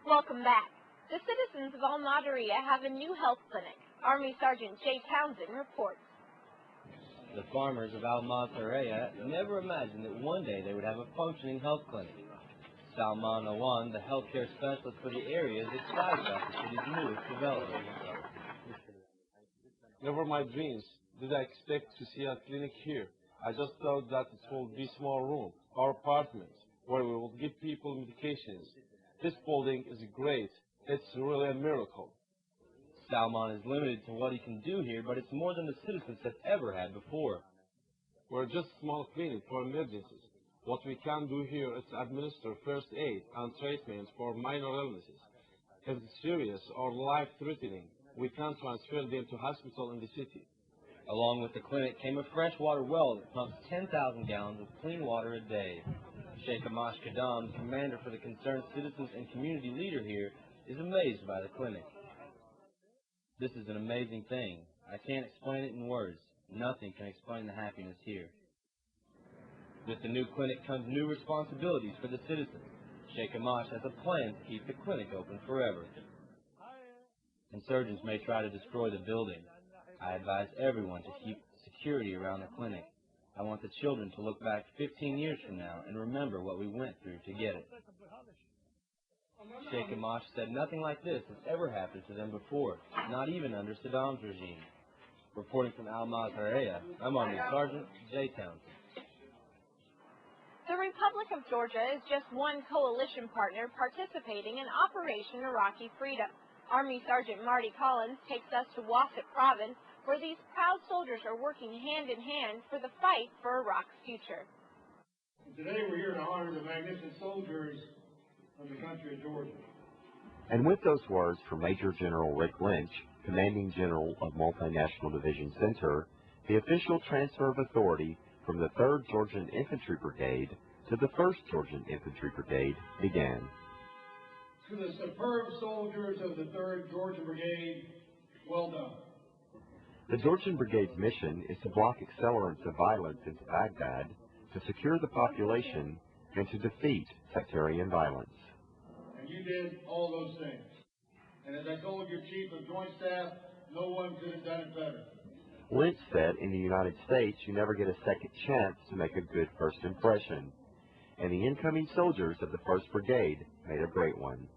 Welcome back. The citizens of Madariyah have a new health clinic. Army Sergeant Jay Townsend reports. The farmers of Al Duraiya never imagined that one day they would have a functioning health clinic. Salman Awan, the healthcare specialist for the area, is excited about the city's newest development. Never my dreams did I expect to see a clinic here. I just thought that it will be a small room or apartment where we will give people medications. This building is great. It's really a miracle. Salman is limited to what he can do here, but it's more than the citizens have ever had before. We're just a small clinic for emergencies. What we can do here is administer first aid and treatment for minor illnesses. If it's serious or life-threatening, we can transfer them to hospital in the city. Along with the clinic came a freshwater well that pumps 10,000 gallons of clean water a day. Sheikh Amash Kadam, commander for the concerned citizens and community leader here, is amazed by the clinic. This is an amazing thing. I can't explain it in words. Nothing can explain the happiness here. With the new clinic comes new responsibilities for the citizens. Sheikh Amash has a plan to keep the clinic open forever. Insurgents may try to destroy the building. I advise everyone to keep security around the clinic. I want the children to look back 15 years from now and remember what we went through to get it. Sheikh Amash said nothing like this has ever happened to them before, not even under Saddam's regime. Reporting from Al Duraiya, I'm Army Sergeant Jay Townsend. The Republic of Georgia is just one coalition partner participating in Operation Iraqi Freedom. Army Sergeant Marty Collins takes us to Wasat Province, where these proud soldiers are working hand in hand for the fight for Iraq's future. Today we're here to honor the magnificent soldiers of the country of Georgia. And with those words from Major General Rick Lynch, Commanding General of Multinational Division Center, the official transfer of authority from the 3rd Georgian Infantry Brigade to the 1st Georgian Infantry Brigade began. To the superb soldiers of the 3rd Georgian Brigade, well done. The Georgian Brigade's mission is to block accelerants of violence into Baghdad, to secure the population, and to defeat sectarian violence. And you did all those things. And as I told your Chief of Joint Staff, no one could have done it better. Lynch said in the United States you never get a second chance to make a good first impression. And the incoming soldiers of the 1st Brigade made a great one.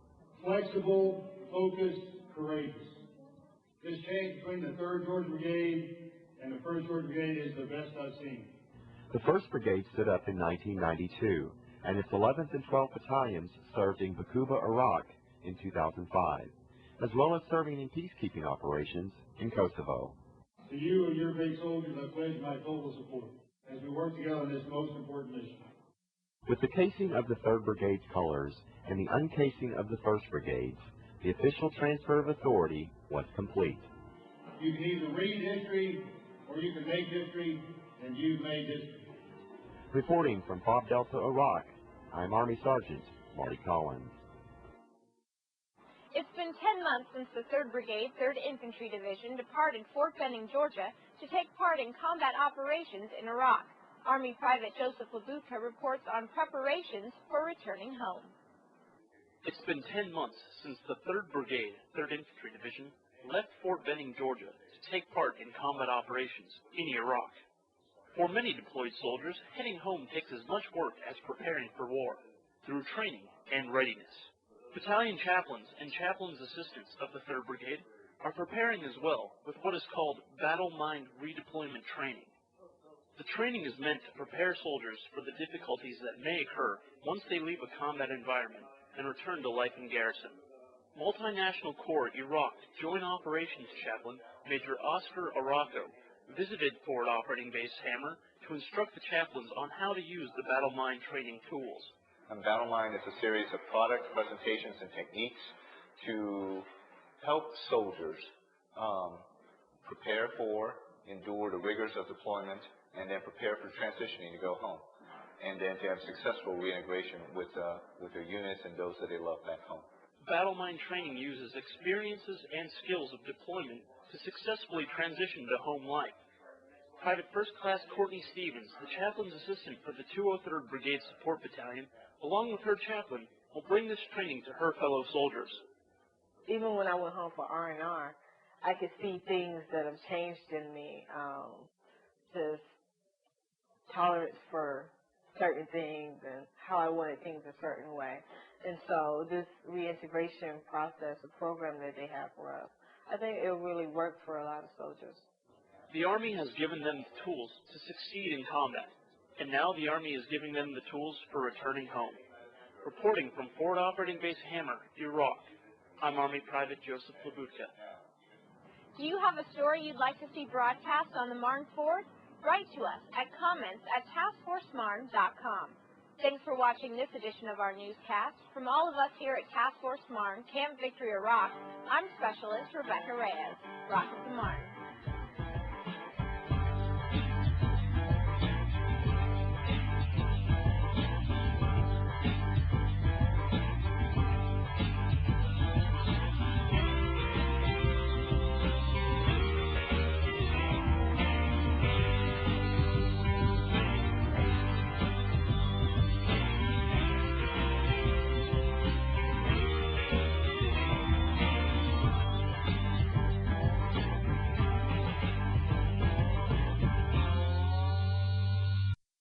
Flexible, focused, courageous. This change between the 3rd Georgian Brigade and the 1st Georgian Brigade is the best I've seen. The 1st Brigade stood up in 1992, and its 11th and 12th battalions served in Bakuba, Iraq in 2005, as well as serving in peacekeeping operations in Kosovo. To you and your big soldiers, I pledge my total support as we work together on this most important mission. With the casing of the 3rd Brigade's colors and the uncasing of the 1st Brigade's, the official transfer of authority was complete. You can either read history or you can make history, and you've made history. Reporting from Fob Delta, Iraq, I'm Army Sergeant Marty Collins. It's been 10 months since the 3rd Brigade, 3rd Infantry Division departed Fort Benning, Georgia to take part in combat operations in Iraq. Army Private Joseph Labuka reports on preparations for returning home. It's been 10 months since the 3rd Brigade, 3rd Infantry Division, left Fort Benning, Georgia to take part in combat operations in Iraq. For many deployed soldiers, heading home takes as much work as preparing for war, through training and readiness. Battalion chaplains and chaplains' assistants of the 3rd Brigade are preparing as well with what is called battle mind redeployment training. The training is meant to prepare soldiers for the difficulties that may occur once they leave a combat environment and return to life in garrison. Multinational Corps Iraq Joint Operations Chaplain Major Oscar Araco visited Forward Operating Base Hammer to instruct the chaplains on how to use the battle mind training tools. Battle Mind is a series of product presentations and techniques to help soldiers prepare for, endure the rigors of deployment, and then prepare for transitioning to go home, and then to have successful reintegration with their units and those that they love back home. Battle Mind training uses experiences and skills of deployment to successfully transition to home life. Private First Class Courtney Stevens, the chaplain's assistant for the 203rd Brigade Support Battalion, along with her chaplain, will bring this training to her fellow soldiers. Even when I went home for R&R, I could see things that have changed in me, just tolerance for certain things and how I wanted things a certain way. And so this reintegration process, the program that they have for us, I think it will really work for a lot of soldiers. The Army has given them the tools to succeed in combat, and now the Army is giving them the tools for returning home. Reporting from Forward Operating Base Hammer, Iraq, I'm Army Private Joseph Labutka. Do you have a story you'd like to see broadcast on the Marne Forward? Write to us at comments@taskforcemarne.com. Thanks for watching this edition of our newscast. From all of us here at Task Force Marne, Camp Victory, Iraq, I'm Specialist Rebecka Reyes. Rocket the Marne.